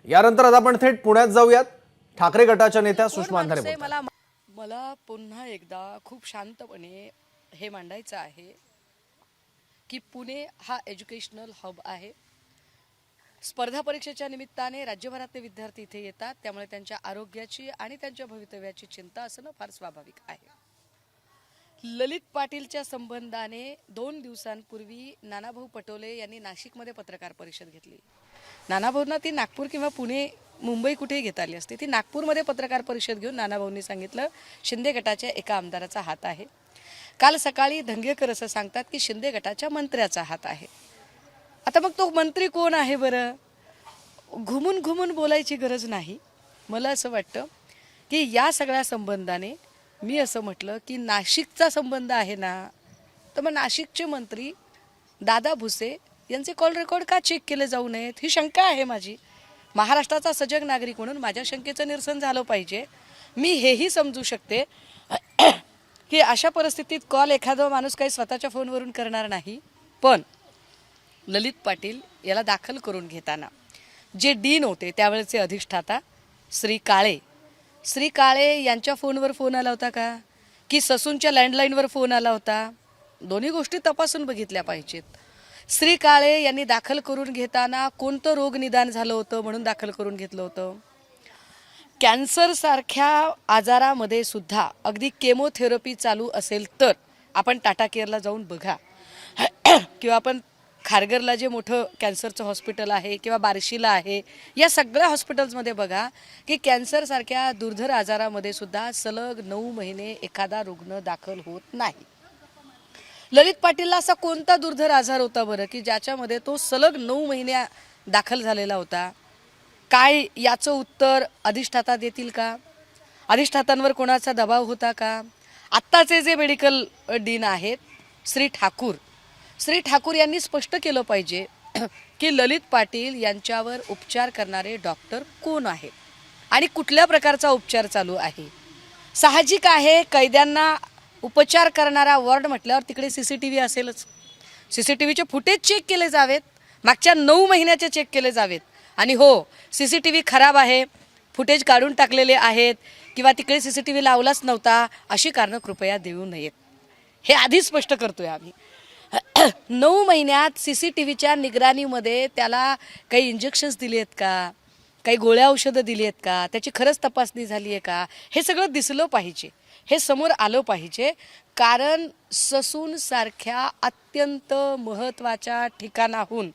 यानंतर आता आपण थेट पुण्यात जाऊयात. ठाकरे गटाच्या नेत्या सुषमा अंधारे बोलतात. मला पुन्हा एकदा खूप शांतपणे हे मांडायचं आहे की पुणे हा एज्युकेशनल हब आहे. स्पर्धा परीक्षेच्या निमित्ताने राज्यभरातले विद्यार्थी इथे येतात, त्यामुळे त्यांच्या आरोग्याची आणि त्यांच्या भवितव्याची चिंता असणं फार स्वाभाविक आहे. ललित पाटीलच्या संबंधाने 2 दिवसांपूर्वी नानाभाऊ पटोले यांनी नाशिकमध्ये पत्रकार परिषद घेतली. नानाभाऊंना ती नागपूर किंवा पुणे मुंबई कुठेही घेता आली असते. ती नागपूरमध्ये पत्रकार परिषद घेऊन नानाभाऊंनी सांगितलं शिंदे गटाच्या एका आमदाराचा हात आहे. काल सकाळी धंगेकर असं सांगतात की शिंदे गटाच्या मंत्र्याचा हात आहे. आता मग तो मंत्री कोण आहे बरं? घुमून घुमून बोलायची गरज नाही. मला असं वाटतं की या सगळ्या संबंधाने मी असं म्हटलं की नाशिकचा संबंध आहे ना, तर मग नाशिकचे मंत्री दादा भुसे यांचे कॉल रेकॉर्ड का चेक केले जाऊ नयेत, ही शंका आहे माझी. महाराष्ट्राचा सजग नागरिक म्हणून माझ्या शंकेचं निरसन झालं पाहिजे. मी हेही समजू शकते की अशा परिस्थितीत कॉल एखादा माणूस काही स्वतःच्या फोनवरून करणार नाही, पण ललित पाटील याला दाखल करून घेताना जे डीन होते त्यावेळेचे अधिष्ठाता श्री काळे यांच्या फोनवर फोन आला होता का, की ससूनच्या लँडलाईनवर फोन आला होता? दोन्ही गोष्टी तपासून बघितल्या पाहिजेत. श्री काळे यांनी दाखल करून घेताना कोणतं रोग निदान झालं होतं म्हणून दाखल करून घेतलं होतं? कॅन्सर सारख्या आजारामध्ये सुद्धा अगदी केमोथेरपी चालू असेल तर आपण टाटा केअरला जाऊन बघा किंवा आपण खारघरला जे मोठं कॅन्सरचं हॉस्पिटल आहे किंवा बार्शीला आहे, या सगळ्या हॉस्पिटल्समध्ये बघा की कॅन्सरसारख्या दुर्धर आजारामध्ये सुद्धा सलग 9 महिने एखादा रुग्ण दाखल होत नाही. ललित पाटीलला असा कोणता दुर्धर आजार होता बरं की ज्याच्यामध्ये तो सलग 9 महिने दाखल झालेला होता? काय याचं उत्तर अधिष्ठाता देतील का? अधिष्ठातांवर कोणाचा दबाव होता का? आत्ताचे जे मेडिकल डीन आहेत श्री ठाकूर यांनी स्पष्ट केलं पाहिजे की ललित पाटील यांच्यावर उपचार करणारे डॉक्टर कोण आहेत आणि कुठल्या प्रकारचा उपचार चालू आहे. साहजिक आहे, कैद्यांना उपचार करणारा वॉर्ड म्हटल्यावर तिकडे CCTV असेलच. CCTVचे फुटेज चेक केले जावेत, मागच्या 9 महिन्याचे चेक केले जावेत. आणि हो, CCTV खराब आहे, फुटेज काढून टाकलेले आहेत किंवा तिकडे CCTV लावलाच नव्हता अशी कारणं कृपया देऊ नयेत. हे आधी स्पष्ट करतोय आम्ही. 9 महिन्यात CCTVच्या निगराणीमध्ये त्याला काही इंजेक्शन्स दिली आहेत का, काही गोळ्या औषधं दिली आहेत का, त्याची खरंच तपासणी झाली आहे का, हे सगळं दिसलं पाहिजे, हे समोर आलं पाहिजे. कारण ससूनसारख्या अत्यंत महत्त्वाच्या ठिकाणाहून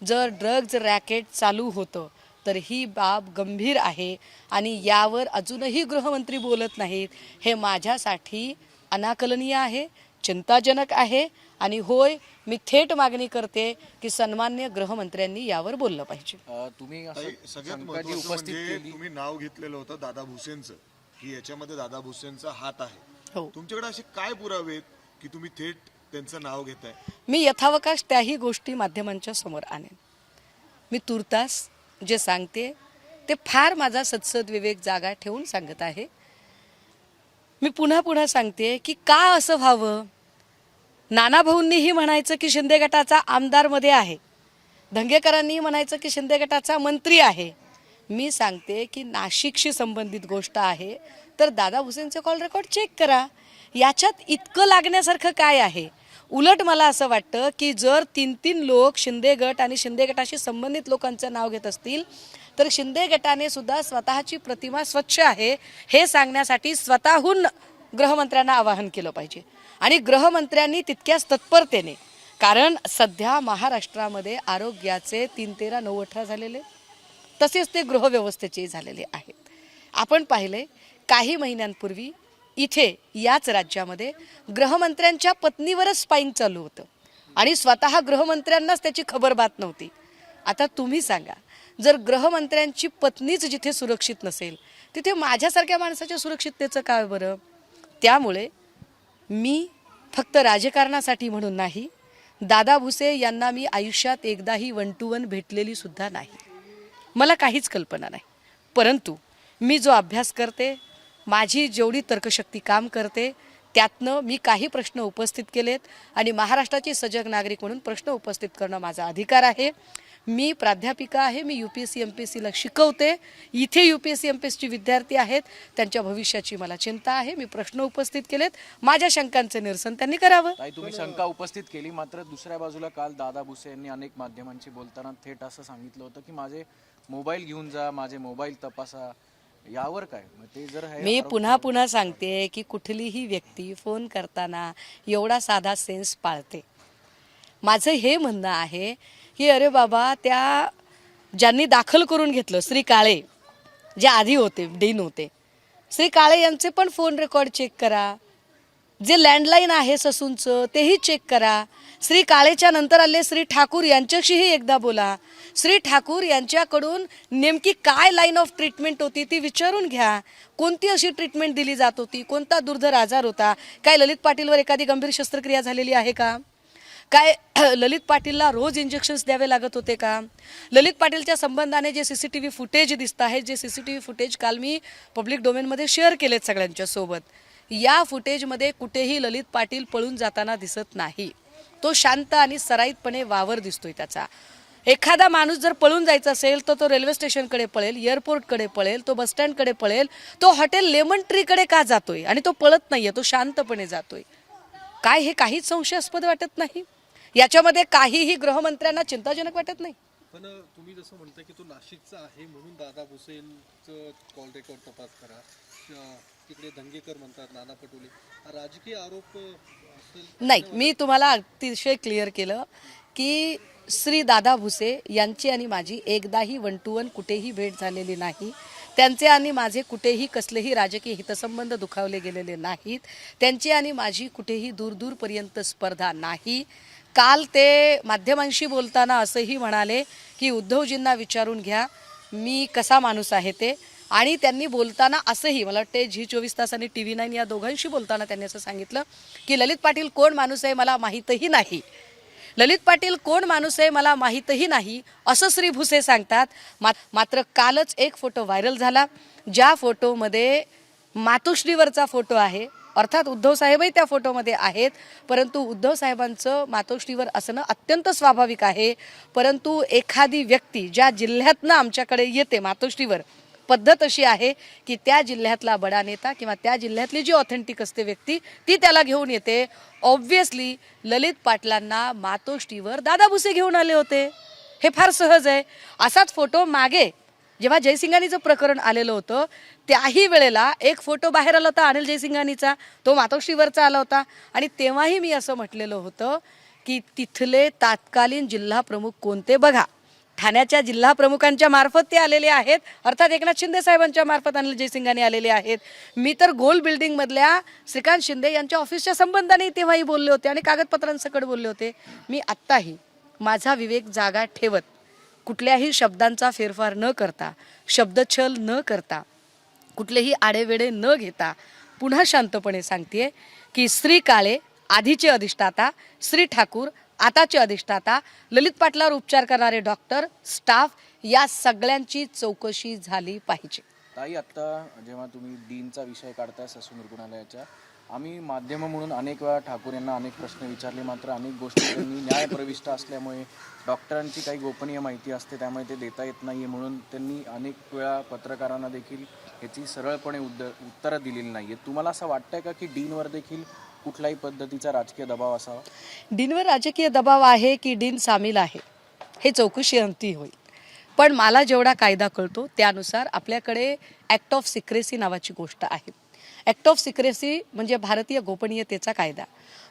जर ड्रग्ज रॅकेट चालू होतं तर ही बाब गंभीर आहे आणि यावर अजूनही गृहमंत्री बोलत नाहीत. हे माझ्यासाठी अनाकलनीय आहे, चिंताजनक आहे. आणि होय, मी थेट मागणी करते की सन्मान्य गृहमंत्र्यांनी यावर बोललं पाहिजे. तुम्ही सगळ्यात महत्त्वाचं म्हणजे तुम्ही नाव घेतलेलं होतं दादा भुसेंचं, की याच्यामध्ये दादा भुसेंचा हात आहे. हो, तुमच्याकडे असे काय पुरावे आहेत की तुम्ही थेट त्यांचं नाव घेताय? मी यथावकाश त्याही गोष्टी माध्यमांच्या समोर आणेन. मी तुर्तास जे सांगते ते फार माझा सदसद विवेक जागा ठेवून सांगत आहे. मी पुन्हा सांगते की का असं व्हावं. नानाभाऊंनीही म्हणायचं की शिंदे गटाचा आमदारमध्ये आहे, धंगेकरांनी म्हणायचं की शिंदे गटाचा मंत्री आहे. मी सांगते की नाशिकशी संबंधित गोष्ट आहे तर दादा भुसेंचे कॉल रेकॉर्ड चेक करा. याच्यात इतकं लागण्यासारखं काय आहे? उलट मला असं वाटतं की जर 3 लोक शिंदे गट आणि शिंदे गटाशी संबंधित लोकांचं नाव घेत असतील तर शिंदे गटाने सुद्धा स्वतःची प्रतिमा स्वच्छ आहे हे सांगण्यासाठी स्वतःहून गृहमंत्र्यांना आवाहन केलं पाहिजे. आणि गृहमंत्र्यांनी तितक्याच तत्परतेने, कारण सध्या महाराष्ट्रामध्ये आरोग्याचे 3-13-9-18 झालेले, तसेच ते गृहव्यवस्थेचे झालेले आहेत. आपण पाहिले काही महिन्यांपूर्वी इथे याच राज्यामध्ये गृहमंत्र्यांच्या पत्नीवरच स्पाईंग चालू होतं आणि स्वतः गृहमंत्र्यांनाच त्याची खबर बात नव्हती. आता तुम्ही सांगा, जर गृहमंत्र्यांची पत्नीच जिथे सुरक्षित नसेल तिथे माझ्यासारख्या माणसाच्या सुरक्षिततेचं काय बरं? त्यामुळे मी फक्त राजकारणासाठी म्हणून नाही, दादा भुसे यांना मी आयुष्यात एकदाही 1 to 1 भेटलेली सुद्धा नाही, मला काहीच कल्पना नाही. परंतु मी जो अभ्यास करते, माझी जेवढी तर्कशक्ती काम करते, त्यातनं मी काही प्रश्न उपस्थित केलेत आणि महाराष्ट्राची सजग नागरिक म्हणून प्रश्न उपस्थित करणं माझा अधिकार आहे. मी प्राध्यापिका आहे, मी UPSC MPSCला शिकवते. इथे UPSC MPSCचे विद्यार्थी आहेत, त्यांच्या भविष्याची मला चिंता आहे. मी प्रश्न उपस्थित केलेत, माझ्या शंकांचे निरसन त्यांनी करावं. ताई, तुम्ही शंका उपस्थित केली, मात्र दुसऱ्या बाजूला काल दादा भुसे यांनी अनेक माध्यमांशी बोलताना थेट असं सांगितलं होतं की माझे मोबाईल घेऊन जा, माझे मोबाईल तपासा. यावर काय मग ते जर हे मी पुन्हा पुन्हा सांगते की कुठलीही व्यक्ती फोन करताना एवढा साधा सेन्स पाळते. माझं हे म्हणणं आहे की अरे बाबा, त्या ज्यांनी दाखल करून घेतलं श्री काळे, जे आधी होते डीन होते, श्री काळे यांचे पण फोन रेकॉर्ड चेक करा. जे लँडलाईन आहे ससूनचं तेही चेक करा. श्री काळेच्या नंतर आले श्री ठाकूर यांच्याशीही एकदा बोला. श्री ठाकूर यांच्याकडून नेमकी काय लाईन ऑफ ट्रीटमेंट होती ती विचारून घ्या. कोणती अशी ट्रीटमेंट दिली जात होती, कोणता दुर्धर आजार होता, काय ललित पाटीलवर एखादी गंभीर शस्त्रक्रिया झालेली आहे का, काय ललित पाटीलला रोज इंजेक्शन्स द्यावे लागत होते का. ललित पाटीलच्या संबंधाने जे CCTV फुटेज दिसत आहे, जे CCTV फुटेज काल मी पब्लिक डोमेनमध्ये शेअर केलेत सगळ्यांच्या सोबत, या फुटेजमध्ये कुठेही ललित पाटील पळून जाताना दिसत नाही. तो शांत आणि सराईतपणे वावर दिसतोय त्याचा. एखादा माणूस जर पळून जायचा असेल तर तो रेल्वे स्टेशनकडे पळेल, एअरपोर्टकडे पळेल, तो बसस्टँडकडे पळेल, तो हॉटेल लेमन ट्रीकडे का जातोय आणि तो पळत नाहीये, तो शांतपणे जातोय. काय हे काहीच संशयास्पद वाटत नाही? याच्यामध्ये काहीही गृहमंत्र्यांना चिंताजनक वाटत नाही? पण तुम्ही जसं म्हणताय की तो नाशिकचा आहे म्हणून दादा भुसेंचं कॉल रेकॉर्ड तपास करा, तिकडे दंगेकर म्हणतात, नाना पटोले, हा राजकीय आरोप असेल? नाही, मी तुम्हाला अतिशय क्लिअर केलं की श्री दादा भुसे यांची आणि माझी एकदाही 1 to 1 कुठेही भेट झालेली नाही. त्यांचे आणि माझे कुठेही कसलेही राजकीय हितसंबंध दुखावले गेलेले नाहीत. त्यांची आणि माझी कुठेही दूरपर्यंत स्पर्धा नाही. काल ते माध्यमांशी बोलताना असंही म्हणाले की उद्धवजींना विचारून घ्या मी कसा माणूस आहे ते. आणि त्यांनी बोलताना असंही, मला वाटते Zee24 तास आणि TV9 या दोघांशी बोलताना त्यांनी असं सांगितलं की ललित पाटील कोण माणूस आहे मला माहीतही नाही. ललित पाटील कोण माणूस आहे मला माहीतही नाही असं श्री भुसे सांगतात. मात्र कालच एक फोटो व्हायरल झाला, ज्या फोटोमध्ये मातोश्रीवरचा फोटो आहे. अर्थात उद्धव साहेबही त्या फोटोमध्ये आहेत, परंतु उद्धव साहेबांचं मातोश्रीवर असणं अत्यंत स्वाभाविक आहे. परंतु एखादी व्यक्ती ज्या जिल्ह्यातनं आमच्याकडे येते मातोश्रीवर, पद्धत अशी आहे की त्या जिल्ह्यातला बडा नेता किंवा त्या जिल्ह्यातली जी ऑथेंटिक असते व्यक्ती ती त्याला घेऊन येते. ऑब्व्हियसली ललित पाटलांना मातोश्रीवर दादा भुसे घेऊन आले होते, हे फार सहज आहे. असाच फोटो मागे जेव्हा जयसिंघानीचं प्रकरण आलेलं होतं त्याही वेळेला एक फोटो बाहेर आला होता अनिल जयसिंघानीचा, तो मातोश्रीवरचा आला होता. आणि तेव्हाही मी असं म्हटलेलं होतं की तिथले तात्कालीन जिल्हा प्रमुख कोणते बघा. ठाण्याच्या जिल्हा प्रमुखांच्या मार्फत ते आलेले आहेत, अर्थात एकनाथ शिंदे साहेबांच्या मार्फत अनिल जयसिंघानी आलेले आहेत. मी तर गोल बिल्डिंगमधल्या श्रीकांत शिंदे यांच्या ऑफिसच्या संबंधाने तेव्हाही बोलले होते आणि कागदपत्रांसकट बोलले होते. मी आत्ताही माझा विवेक जागा ठेवत कुठल्याही शब्दांचा फेरफार न करता, शब्दछल न करता, कुठलेही आडेवेडे न घेता पुन्हा शांतपणे सांगतेय की श्री काळे आधीचे अधिष्ठाता, श्री ठाकूर आताचे अधिष्ठाता, ललित पाटलावर उपचार करणारे डॉक्टर, स्टाफ या सगळ्यांची चौकशी झाली पाहिजे. ताई, आत्ता जेव्हा तुम्ही डीनचा विषय काढताय ससून रुग्णालयाच्या, आम्ही माध्यम म्हणून अनेक वेळा ठाकूर यांना अनेक प्रश्न विचारले, मात्र अनेक गोष्टी त्यांनी न्यायप्रविष्ट असल्यामुळे डॉक्टरांची काही गोपनीय माहिती असते त्यामुळे ते देता येत नाही म्हणून त्यांनी अनेक वेळा पत्रकारांना देखील याची सरळपणे उत्तरं दिलेली नाही आहेत. तुम्हाला असं वाटतंय का की डीनवर देखील कुठल्याही पद्धतीचा राजकीय दबाव असावा? डीनवर राजकीय दबाव आहे की डीन सामील आहे हे चौकशी अंती होईल. पण मला जेवढा कायदा कळतो त्यानुसार आपल्याकडे ॲक्ट ऑफ सिक्रेसी नावाची गोष्ट आहे. ॲक्ट ऑफ सिक्रेसी म्हणजे भारतीय गोपनीयतेचा कायदा.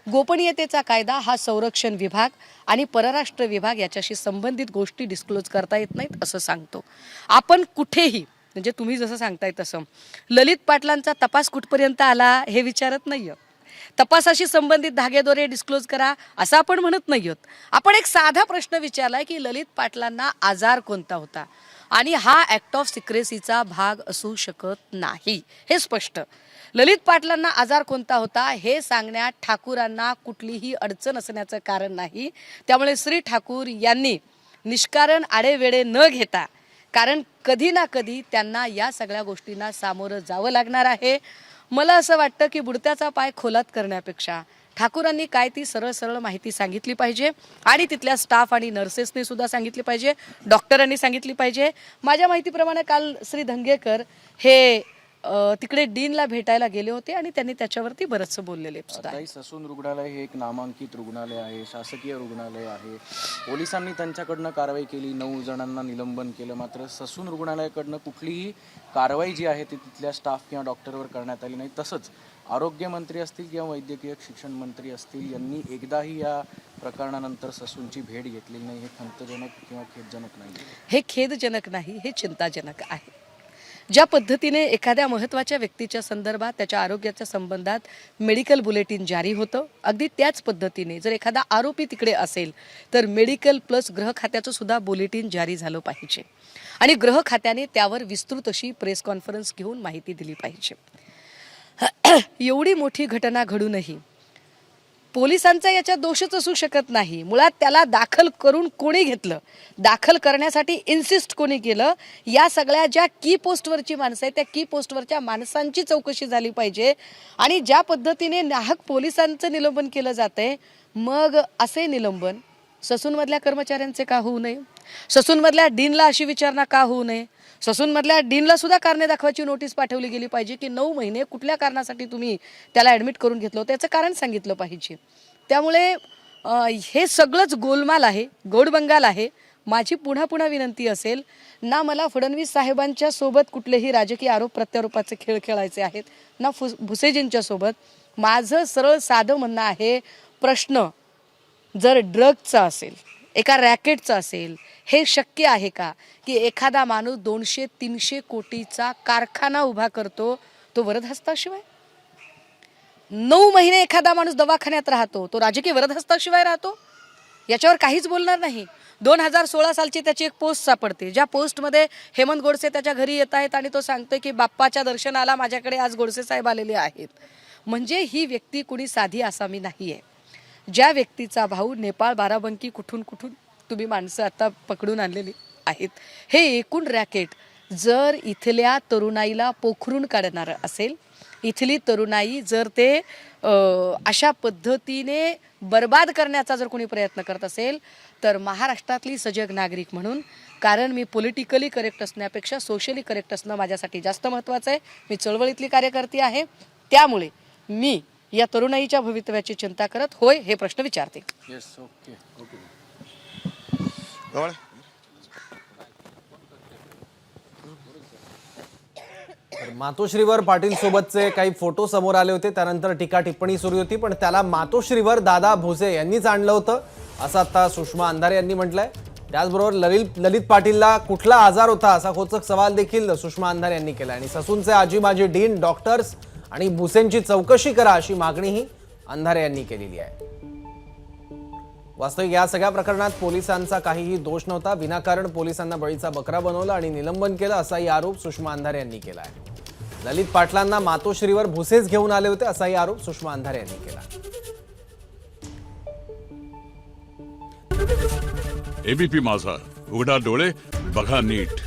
गोपनीयतेचा कायदा हा संरक्षण विभाग आणि परराष्ट्र विभाग याच्याशी संबंधित गोष्टी डिस्क्लोज करता येत नाहीत असं सांगतो. आपण कुठेही, म्हणजे तुम्ही जसं सांगताय तसं, ललित पाटलांचा तपास कुठपर्यंत आला हे विचारत नाही आहोत. तपासाशी संबंधित धागेदोरे डिस्क्लोज करा असं आपण म्हणत नाही आहोत. आपण एक साधा प्रश्न विचारलाय की ललित पाटलांना आजार कोणता होता आणि हा ॲक्ट ऑफ सिक्रेसीचा भाग असू शकत नाही, हे स्पष्ट. ललित पाटलांना आजार कोणता होता हे सांगण्यात ठाकूरांना कुठलीही अडचण असण्याचं कारण नाही. त्यामुळे श्री ठाकूर यांनी निष्कारण आडेवेडे न घेता, कारण कधी ना कधी त्यांना या सगळ्या गोष्टींना सामोरं जावं लागणार आहे. मला असं वाटतं की बुडत्याचा पाय खोलात करण्यापेक्षा ठाकूरांनी काय ती सरळ सरळ माहिती सांगितली पाहिजे आणि तिथल्या स्टाफ आणि नर्सेसने सुद्धा सांगितली पाहिजे, डॉक्टरांनी सांगितली पाहिजे. माझ्या माहितीप्रमाणे काल श्री धंगेकर हे तिकडे डीनला भेटायला गेले होते आणि त्यांनी त्याच्यावरती बरंचसं बोललेले सुद्धा आहे. ताई, ससून रुग्णालय हे एक नामांकित रुग्णालय आहे, शासकीय रुग्णालय आहे. पोलिसांनी त्यांच्याकडनं कारवाई केली, 9 जणांना निलंबन केलं. मात्र ससून रुग्णालयाकडनं कुठलीही कारवाई जी आहे ती तिथल्या स्टाफ किंवा डॉक्टरवर करण्यात आली नाही. तसंच आरोग्यमंत्री असतील किंवा वैद्यकीय शिक्षण मंत्री असतील यांनी एकदाही या प्रकरणानंतर ससूनची भेट घेतलेली नाही. हे खंतजनक किंवा खेदजनक नाही. हे खेदजनक नाही, हे चिंताजनक आहे. ज्या पद्धतीने एखाद्या महत्त्वाच्या व्यक्तीच्या संदर्भात त्याच्या आरोग्याच्या संबंधात मेडिकल बुलेटिन जारी होतं, अगदी त्याच पद्धतीने जर एखादा आरोपी तिकडे असेल तर मेडिकल प्लस गृह खात्याचं सुद्धा बुलेटिन जारी झालं पाहिजे आणि गृह खात्याने त्यावर विस्तृत अशी प्रेस कॉन्फरन्स घेऊन माहिती दिली पाहिजे. एवढी मोठी घटना घडूनही पोलिसांचा याच्यात दोषच असू शकत नाही. मुळात त्याला दाखल करून कोणी घेतलं, दाखल करण्यासाठी इन्सिस्ट कोणी केलं, या सगळ्या ज्या की पोस्टवरची माणसं आहेत त्या की पोस्टवरच्या माणसांची चौकशी झाली पाहिजे. आणि ज्या पद्धतीने नाहक पोलिसांचं निलंबन केलं जातंय, मग असे निलंबन ससूनमधल्या कर्मचाऱ्यांचे का होऊ नये? ससूनमधल्या डीनला अशी विचारणा का होऊ नये? ससूनमधल्या डीनला सुद्धा कारणे दाखवायची नोटीस पाठवली गेली पाहिजे की 9 महिने कुठल्या कारणासाठी तुम्ही त्याला ॲडमिट करून घेतलं होतं, त्याचं कारण सांगितलं पाहिजे. त्यामुळे हे सगळंच गोलमाल आहे, गोडबंगाल आहे. माझी पुन्हा पुन्हा विनंती असेल, ना मला फडणवीस साहेबांच्या सोबत कुठलेही राजकीय आरोप प्रत्यारोपाचे खेळ खेळायचे आहेत, ना भुसेजींच्या सोबत. माझं सरळ साधं म्हणणं आहे, प्रश्न जर ड्रगचा असेल, एका रॅकेटचा असेल, हे शक्य आहे का की एखादा माणूस 200-300 कोटीचा कारखाना उभा करतो तो वरदहस्ताशिवाय? 9 महिने एखादा माणूस दवाखान्यात राहतो, तो राजकीय वरदहस्ताशिवाय राहतो? याच्यावर काहीच बोलणार नाही. 2016 सालची त्याची एक पोस्ट सापडते, ज्या पोस्टमध्ये हेमंत गोडसे त्याच्या घरी येत आहेत आणि तो सांगतोय की बाप्पाच्या दर्शनाला माझ्याकडे आज गोडसे साहेब आलेले आहेत. म्हणजे ही व्यक्ती कुणी साधी आसामी नाही आहे. ज्या व्यक्तीचा भाऊ नेपाळ, बाराबंकी, कुठून तुम्ही माणसं आता पकडून आणलेली आहेत, हे एकूण रॅकेट जर इथल्या तरुणाईला पोखरून काढणारं असेल, इथली तरुणाई जर ते अशा पद्धतीने बर्बाद करण्याचा जर कोणी प्रयत्न करत असेल, तर महाराष्ट्रातली सजग नागरिक म्हणून, कारण मी पॉलिटिकली करेक्ट असण्यापेक्षा सोशली करेक्ट असणं माझ्यासाठी जास्त महत्त्वाचं आहे. मी चळवळीतली कार्यकर्ती आहे, त्यामुळे मी या तरुणाईच्या भवितव्याची चिंता करत होय हे प्रश्न विचारते. Yes, okay. मातोश्रीवर पाटील सोबतचे काही फोटो समोर आले होते, त्यानंतर टीका टिप्पणी सुरू होती, पण त्याला मातोश्रीवर दादा भुसे यांनीच आणलं होतं असं आता सुषमा अंधारे यांनी म्हटलंय. त्याचबरोबर ललित पाटीलला कुठला आजार होता असा खोचक सवाल देखील सुषमा अंधारे यांनी केला. आणि ससूनचे आजी माजी डीन, डॉक्टर्स आणि भुसेंची चौकशी करा अशी मागणीही अंधारे यांनी केलेली आहे. वास्तविक या सगळ्या प्रकरणात पोलिसांचा काहीही दोष नव्हता. विनाकारण पोलिसांना बळीचा बकरा बनवलं आणि निलंबन केलं असाही आरोप सुषमा अंधारे यांनी केला आहे. ललित पाटलांना मातोश्रीवर भुसेच घेऊन आले होते असाही आरोप सुषमा अंधारे यांनी केला. एबीपी माझा, उघडा डोळे बघा नीट.